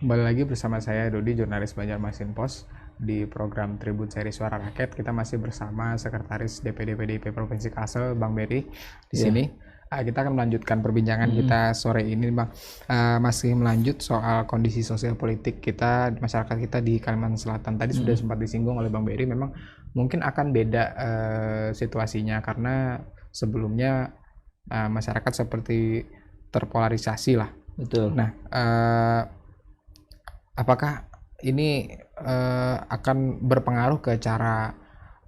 Kembali lagi bersama saya Dodi, jurnalis Banjarmasin Post di program Tribun Seri Suara Rakyat. Kita masih bersama Sekretaris DPD PDIP Provinsi Kalsel, Bang Beri di sini. Kita akan melanjutkan perbincangan kita sore ini, Bang. Masih melanjut soal kondisi sosial politik kita, masyarakat kita di Kalimantan Selatan. Tadi sudah sempat disinggung oleh Bang Beri, memang mungkin akan beda situasinya karena sebelumnya masyarakat seperti terpolarisasi lah. Betul. Nah, apakah ini akan berpengaruh ke cara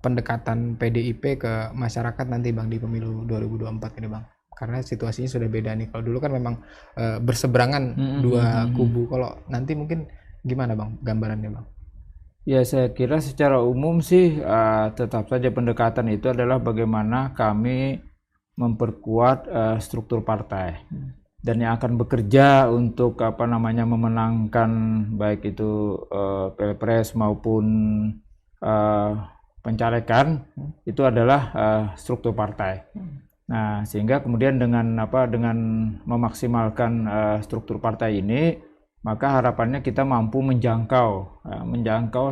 pendekatan PDIP ke masyarakat nanti, Bang, di pemilu 2024 ini, Bang? Karena situasinya sudah beda nih. Kalau dulu kan memang berseberangan dua kubu. Kalau nanti mungkin gimana, Bang, gambarannya, Bang? Ya, saya kira secara umum sih tetap saja pendekatan itu adalah bagaimana kami memperkuat struktur partai. Dan yang akan bekerja untuk memenangkan baik itu pilpres maupun pencalekan itu adalah struktur partai. Nah, sehingga kemudian dengan memaksimalkan struktur partai ini, maka harapannya kita mampu menjangkau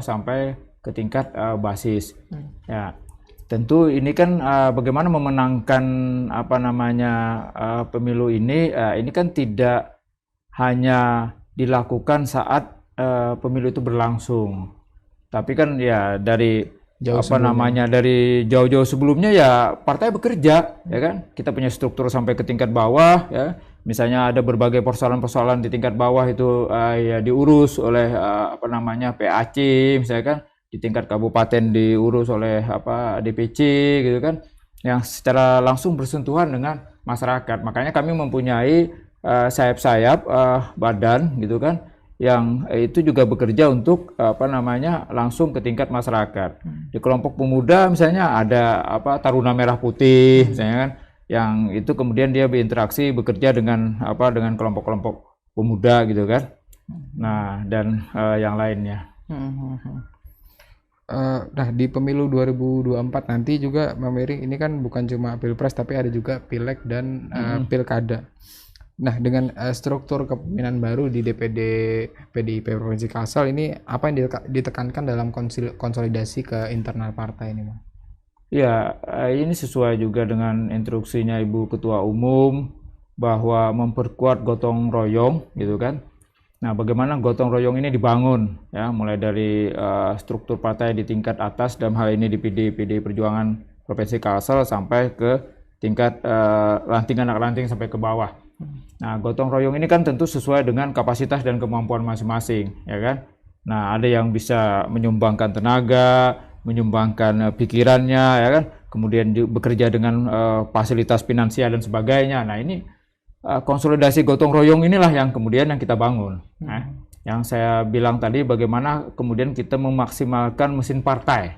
sampai ke tingkat basis. Ya. Tentu ini kan bagaimana memenangkan pemilu ini kan tidak hanya dilakukan saat pemilu itu berlangsung, tapi kan ya dari dari jauh-jauh sebelumnya ya partai bekerja, ya kan. Kita punya struktur sampai ke tingkat bawah, ya. Misalnya ada berbagai persoalan-persoalan di tingkat bawah itu ya diurus oleh PAC, misalnya kan. Di tingkat kabupaten diurus oleh DPC gitu kan, yang secara langsung bersentuhan dengan masyarakat. Makanya kami mempunyai sayap-sayap badan gitu kan, yang itu juga bekerja untuk langsung ke tingkat masyarakat. Di kelompok pemuda misalnya ada Taruna Merah Putih misalnya kan, yang itu kemudian dia berinteraksi bekerja dengan dengan kelompok-kelompok pemuda gitu kan. Nah, dan yang lainnya. Nah, di pemilu 2024 nanti juga, Bang Beri, ini kan bukan cuma pilpres tapi ada juga pileg dan pilkada. Nah, dengan struktur kepemimpinan baru di DPD PDIP Provinsi Kalsel ini, apa yang ditekankan dalam konsolidasi ke internal partai ini, Bang? Ya, ini sesuai juga dengan instruksinya Ibu Ketua Umum bahwa memperkuat gotong royong gitu kan. Nah, bagaimana gotong royong ini dibangun, ya, mulai dari struktur partai di tingkat atas, dalam hal ini di PD Perjuangan Provinsi Kalsel, sampai ke tingkat ranting anak ranting sampai ke bawah. Nah, gotong royong ini kan tentu sesuai dengan kapasitas dan kemampuan masing-masing, ya kan. Nah, ada yang bisa menyumbangkan tenaga, menyumbangkan pikirannya, ya kan. Kemudian bekerja dengan fasilitas finansial dan sebagainya. Nah, ini konsolidasi gotong royong inilah yang kemudian yang kita bangun. Nah, yang saya bilang tadi, bagaimana kemudian kita memaksimalkan mesin partai,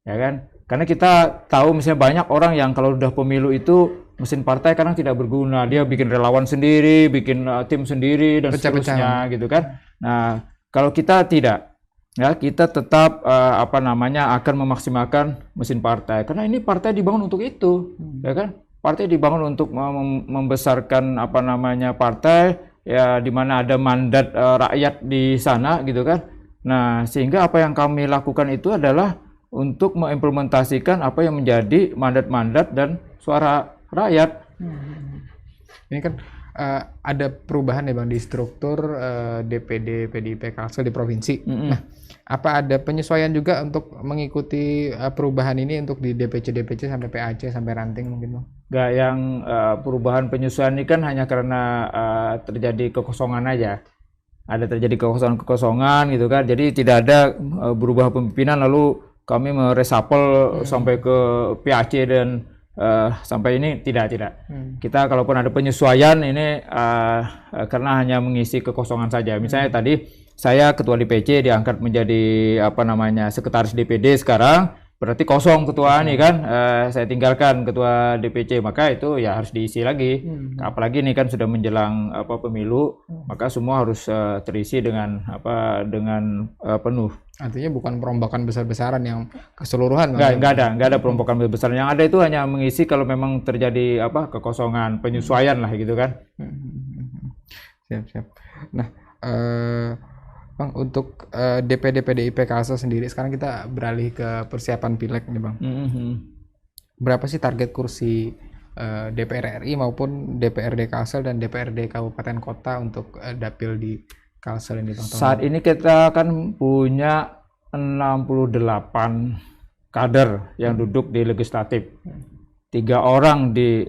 ya kan? Karena kita tahu misalnya banyak orang yang kalau udah pemilu itu mesin partai kadang tidak berguna, dia bikin relawan sendiri, bikin tim sendiri dan seterusnya gitu kan. Nah, kalau kita tidak, ya kita tetap akan memaksimalkan mesin partai, karena ini partai dibangun untuk itu, ya kan? Partai dibangun untuk membesarkan partai, ya, di mana ada mandat rakyat di sana gitu kan. Nah, sehingga apa yang kami lakukan itu adalah untuk mengimplementasikan apa yang menjadi mandat-mandat dan suara rakyat. Ini kan ada perubahan ya, Bang, di struktur DPD PDIP Kalsel di provinsi. Nah, apa ada penyesuaian juga untuk mengikuti perubahan ini untuk di DPC sampai PAC sampai ranting mungkin, Bang? Nggak, yang perubahan penyesuaian ini kan hanya karena terjadi kekosongan aja. Ada terjadi kekosongan gitu kan. Jadi tidak ada berubah pemimpinan lalu kami meresapel sampai ke PAC dan sampai ini tidak. Kita kalaupun ada penyesuaian ini karena hanya mengisi kekosongan saja. Misalnya tadi saya ketua DPC diangkat menjadi sekretaris DPD sekarang, berarti kosong ketua ini kan, saya tinggalkan ketua DPC, maka itu ya harus diisi lagi. Apalagi ini kan sudah menjelang pemilu, maka semua harus terisi dengan penuh. Artinya bukan perombakan besar-besaran yang keseluruhan. Nggak ada perombakan besar. Yang ada itu hanya mengisi kalau memang terjadi kekosongan, penyesuaian lah gitu kan. Siap. Nah, Bang, untuk DPD PDIP Kalsel sendiri sekarang kita beralih ke persiapan pileg nih Bang. Berapa sih target kursi DPR RI maupun DPRD Kalsel dan DPRD Kabupaten Kota untuk dapil di Kalsel ini Bang? Saat ini kita kan punya 68 kader yang duduk di legislatif. 3 orang di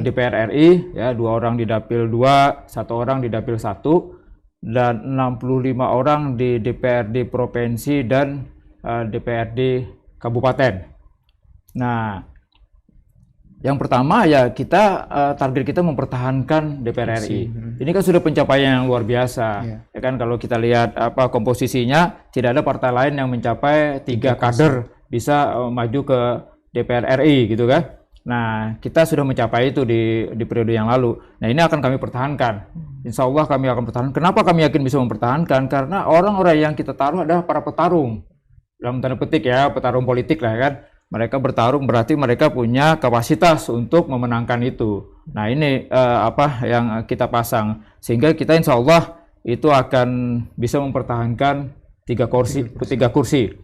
DPR RI, ya, 2 orang di dapil 2, 1 orang di dapil 1, dan 65 orang di DPRD provinsi dan DPRD kabupaten. Nah, yang pertama ya kita target kita mempertahankan DPR RI. Ini kan sudah pencapaian yang luar biasa. Ya kan, kalau kita lihat komposisinya, tidak ada partai lain yang mencapai 3 kader bisa maju ke DPR RI gitu kan. Nah, kita sudah mencapai itu di periode yang lalu. Nah, ini akan kami pertahankan. Insya Allah kami akan pertahankan. Kenapa kami yakin bisa mempertahankan? Karena orang-orang yang kita taruh adalah para petarung. Dalam tanda petik ya, petarung politik lah kan. Mereka bertarung berarti mereka punya kapasitas untuk memenangkan itu. Nah, ini apa yang kita pasang. Sehingga kita insya Allah itu akan bisa mempertahankan 3 kursi.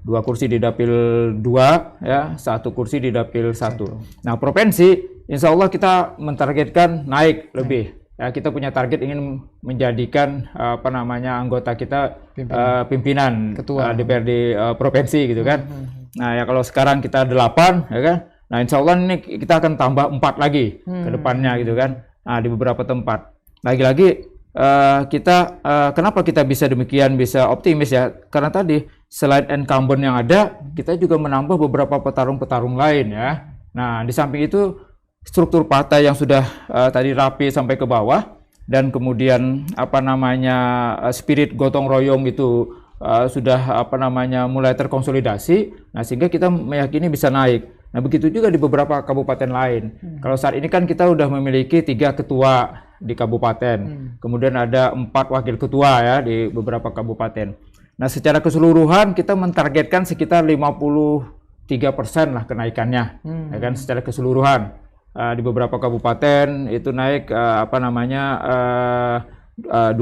2 kursi di dapil 2, ya, 1 kursi di dapil 1. Nah, provinsi, insya Allah kita mentargetkan naik lebih. Ya, kita punya target ingin menjadikan anggota kita pimpinan ketua DPRD provinsi gitu kan. Nah, ya kalau sekarang kita 8, ya kan. Nah, insya Allah ini kita akan tambah 4 lagi ke depannya gitu kan. Nah, di beberapa tempat. Lagi-lagi kenapa kita bisa demikian, bisa optimis ya? Karena tadi selain incumbent yang ada, kita juga menambah beberapa petarung-petarung lain ya. Nah, di samping itu struktur partai yang sudah tadi rapi sampai ke bawah, dan kemudian spirit gotong royong itu sudah mulai terkonsolidasi. Nah, sehingga kita meyakini bisa naik. Nah, begitu juga di beberapa kabupaten lain. Kalau saat ini kan kita sudah memiliki 3 ketua di kabupaten, kemudian ada 4 wakil ketua ya di beberapa kabupaten. Nah, secara keseluruhan kita mentargetkan sekitar 53% lah kenaikannya, ya kan, secara keseluruhan. Di beberapa kabupaten itu naik 2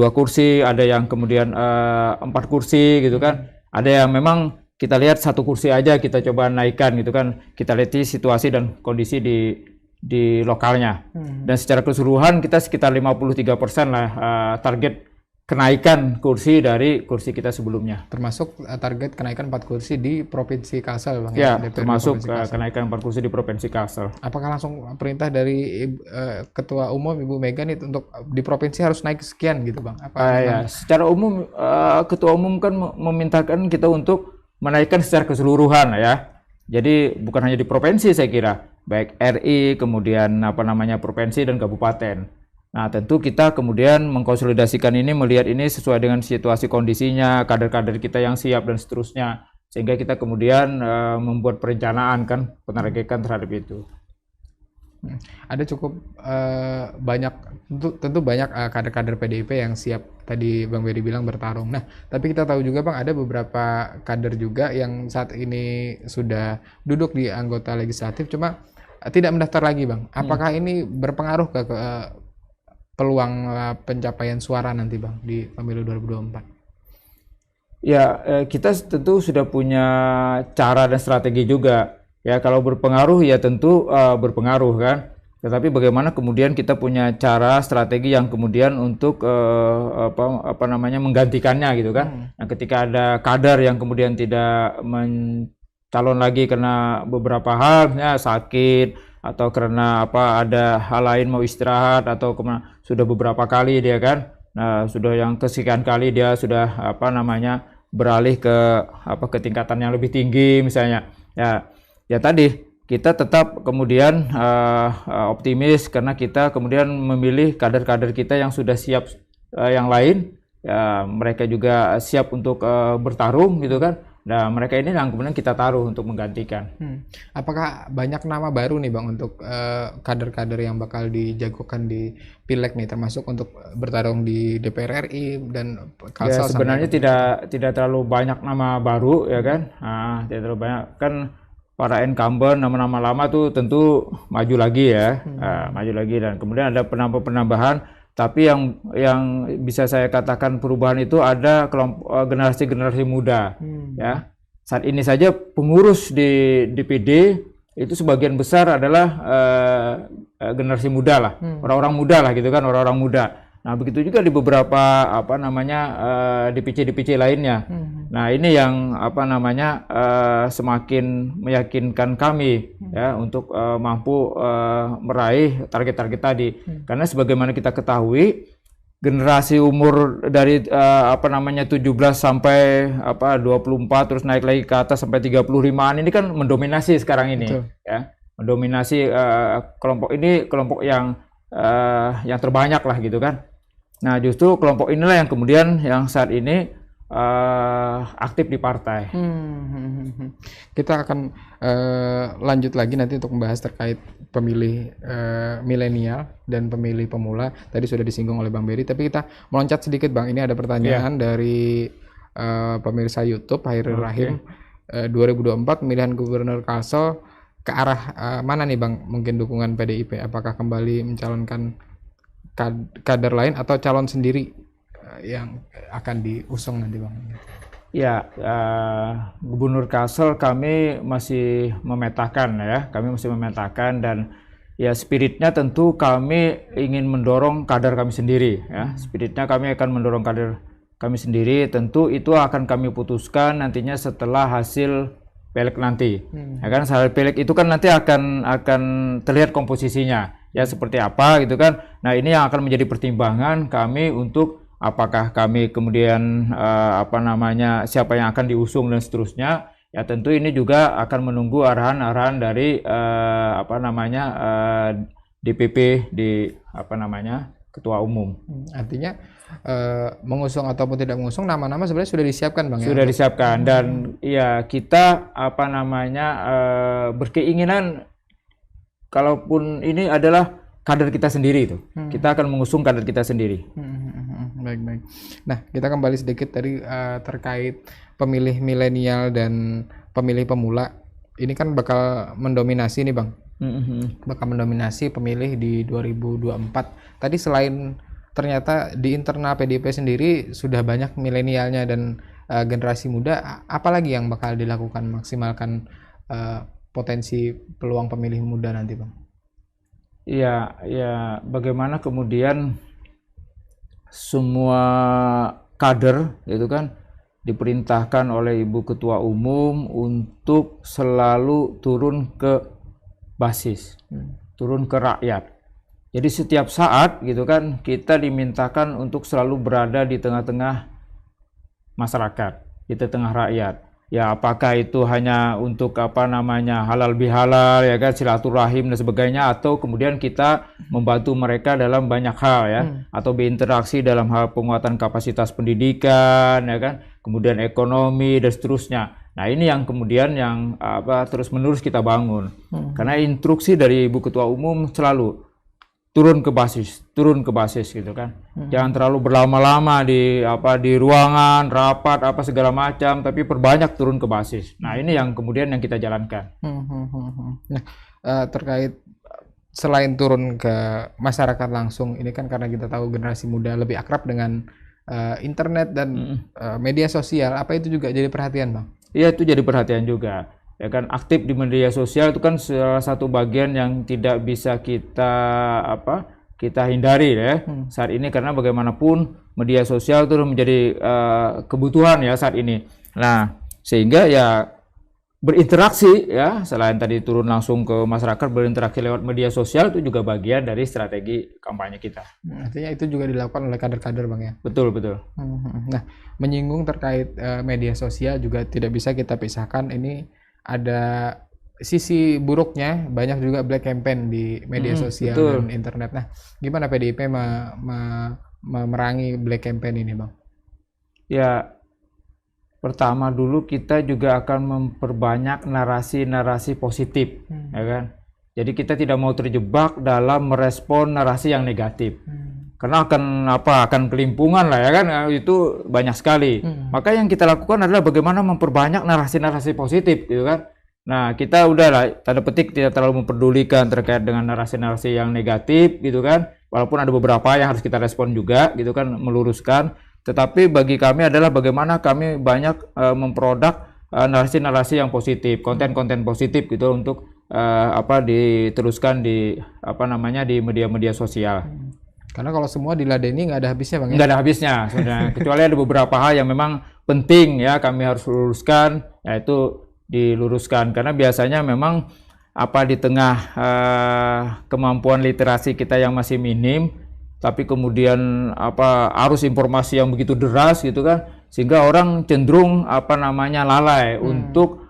kursi, ada yang kemudian 4 kursi gitu kan. Ada yang memang kita lihat 1 kursi aja kita coba naikkan gitu kan. Kita lihat situasi dan kondisi di lokalnya. Dan secara keseluruhan kita sekitar 53% lah target kenaikan kursi dari kursi kita sebelumnya. Termasuk target kenaikan 4 kursi di Provinsi Kalsel Bang. Ya, termasuk kenaikan 4 kursi di Provinsi Kalsel. Apakah langsung perintah dari Ketua Umum Ibu Mega nih untuk di provinsi harus naik sekian gitu Bang? Ya, secara umum Ketua Umum kan memintakan kita untuk menaikkan secara keseluruhan ya. Jadi bukan hanya di provinsi saya kira, baik RI, kemudian provinsi dan kabupaten. Nah, tentu kita kemudian mengkonsolidasikan ini, melihat ini sesuai dengan situasi kondisinya, kader-kader kita yang siap dan seterusnya, sehingga kita kemudian membuat perencanaan kan, penargetan terhadap itu. Ada cukup banyak, tentu banyak kader-kader PDIP yang siap, tadi Bang Beri bilang bertarung. Nah, tapi kita tahu juga Bang, ada beberapa kader juga yang saat ini sudah duduk di anggota legislatif, cuma tidak mendaftar lagi Bang. Apakah ini berpengaruh ke peluang pencapaian suara nanti Bang di pemilu 2024? Ya, kita tentu sudah punya cara dan strategi juga. Ya, kalau berpengaruh ya tentu berpengaruh kan. Tetapi bagaimana kemudian kita punya cara strategi yang kemudian untuk menggantikannya gitu kan. Nah, ketika ada kader yang kemudian tidak mencalon lagi karena beberapa hal, ya sakit atau karena ada hal lain mau istirahat atau sudah beberapa kali dia kan, nah sudah yang kesekian kali dia sudah beralih ke tingkatan yang lebih tinggi misalnya, ya tadi kita tetap kemudian optimis karena kita kemudian memilih kader-kader kita yang sudah siap, yang lain ya mereka juga siap untuk bertarung gitu kan. Nah, mereka ini yang kemudian kita taruh untuk menggantikan. Apakah banyak nama baru nih Bang untuk kader-kader yang bakal dijagokan di Pileg nih, termasuk untuk bertarung di DPR RI dan Kalsel? Ya, sebenarnya tidak terlalu banyak nama baru ya kan. Nah, tidak terlalu banyak kan, para incumbent nama-nama lama tuh tentu maju lagi ya, maju lagi, dan kemudian ada penambahan Tapi yang bisa saya katakan perubahan itu ada kelompok generasi-generasi muda, ya. Saat ini saja pengurus di DPD itu sebagian besar adalah generasi muda lah, orang-orang muda lah gitu kan, orang-orang muda. Nah, begitu juga di beberapa DPC-DPC lainnya. Nah, ini yang semakin meyakinkan kami ya untuk mampu meraih target-target tadi. Karena sebagaimana kita ketahui, generasi umur dari 17 sampai 24 terus naik lagi ke atas sampai 35-an ini kan mendominasi sekarang ini. Betul. Ya. Mendominasi kelompok ini, kelompok yang terbanyak lah gitu kan. Nah, justru kelompok inilah yang kemudian yang saat ini aktif di partai. Kita akan lanjut lagi nanti untuk membahas terkait pemilih milenial dan pemilih pemula. Tadi sudah disinggung oleh Bang Berry, tapi kita meloncat sedikit, Bang. Ini ada pertanyaan dari pemirsa YouTube Hairil Rahim. 2024 pemilihan Gubernur Kalsel ke arah mana nih, Bang? Mungkin dukungan PDIP, apakah kembali mencalonkan kader lain atau calon sendiri yang akan diusung nanti, Bang? Ya, Gubernur Kalsel kami masih memetakan ya, dan ya spiritnya tentu kami ingin mendorong kader kami sendiri ya. Spiritnya kami akan mendorong kader kami sendiri, tentu itu akan kami putuskan nantinya setelah hasil Pileg nanti. Ya kan, hasil Pileg itu kan nanti akan terlihat komposisinya ya seperti apa gitu kan. Nah, ini yang akan menjadi pertimbangan kami untuk apakah kami kemudian siapa yang akan diusung dan seterusnya. Ya tentu ini juga akan menunggu arahan-arahan dari DPP di ketua umum. Artinya mengusung ataupun tidak mengusung, nama-nama sebenarnya sudah disiapkan, Bang? Sudah disiapkan dan ya kita berkeinginan kalaupun ini adalah kader kita sendiri itu. Kita akan mengusung kader kita sendiri. Baik. Nah, kita kembali sedikit tadi terkait pemilih milenial dan pemilih pemula. Ini kan bakal mendominasi nih, Bang. Bakal mendominasi pemilih di 2024. Tadi selain ternyata di internal PDIP sendiri sudah banyak milenialnya dan generasi muda, apalagi yang bakal dilakukan maksimalkan potensi peluang pemilih muda nanti, Bang? Ya, bagaimana kemudian semua kader itu kan diperintahkan oleh Ibu Ketua Umum untuk selalu turun ke basis, turun ke rakyat. Jadi setiap saat gitu kan kita dimintakan untuk selalu berada di tengah-tengah masyarakat, di tengah rakyat. Ya apakah itu hanya untuk halal bihalal ya kan, silaturahim dan sebagainya, atau kemudian kita membantu mereka dalam banyak hal ya, atau berinteraksi dalam hal penguatan kapasitas pendidikan ya kan, kemudian ekonomi dan seterusnya. Nah, ini yang kemudian yang terus-menerus kita bangun. Karena instruksi dari Ibu Ketua Umum selalu turun ke basis gitu kan. Jangan terlalu berlama-lama di ruangan, rapat segala macam, tapi perbanyak turun ke basis. Nah, ini yang kemudian yang kita jalankan. Nah, terkait selain turun ke masyarakat langsung, ini kan karena kita tahu generasi muda lebih akrab dengan internet dan media sosial, apa itu juga jadi perhatian, Bang? Iya, itu jadi perhatian juga. Ya kan, aktif di media sosial itu kan salah satu bagian yang tidak bisa kita hindari ya saat ini, karena bagaimanapun media sosial itu menjadi kebutuhan ya saat ini. Nah, sehingga ya berinteraksi ya, selain tadi turun langsung ke masyarakat, berinteraksi lewat media sosial itu juga bagian dari strategi kampanye kita. Artinya itu juga dilakukan oleh kader-kader, Bang, ya? Betul. Nah, menyinggung terkait media sosial juga tidak bisa kita pisahkan, ini ada sisi buruknya, banyak juga black campaign di media sosial dan internet. Nah, gimana PDIP memerangi black campaign ini, Bang? Ya, pertama dulu kita juga akan memperbanyak narasi-narasi positif, ya kan? Jadi kita tidak mau terjebak dalam merespon narasi yang negatif. Karena akan kelimpungan lah ya kan, itu banyak sekali. Maka yang kita lakukan adalah bagaimana memperbanyak narasi-narasi positif gitu kan. Nah, kita udahlah tanda petik tidak terlalu memperdulikan terkait dengan narasi-narasi yang negatif gitu kan. walaupun ada beberapa yang harus kita respon juga gitu kan, meluruskan. Tetapi bagi kami adalah bagaimana kami banyak memproduk narasi-narasi yang positif, konten-konten positif gitu untuk diteruskan di di media-media sosial. Karena kalau semua diladeni nggak ada habisnya Bang ya? Nggak ada habisnya sebenarnya, kecuali ada beberapa hal yang memang penting ya kami harus luruskan, yaitu diluruskan karena biasanya memang di tengah kemampuan literasi kita yang masih minim, tapi kemudian arus informasi yang begitu deras gitu kan, sehingga orang cenderung lalai untuk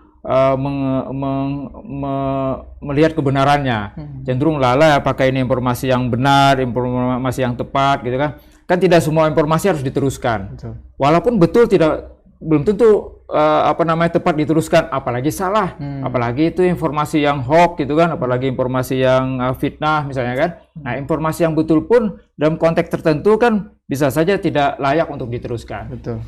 melihat kebenarannya, cenderung lalai apakah ini informasi yang benar, informasi yang tepat gitu kan. Kan tidak semua informasi harus diteruskan. Betul. Walaupun betul belum tentu tepat diteruskan, apalagi salah, apalagi itu informasi yang hoax gitu kan, apalagi informasi yang fitnah misalnya kan. Nah, informasi yang betul pun dalam konteks tertentu kan bisa saja tidak layak untuk diteruskan. Betul.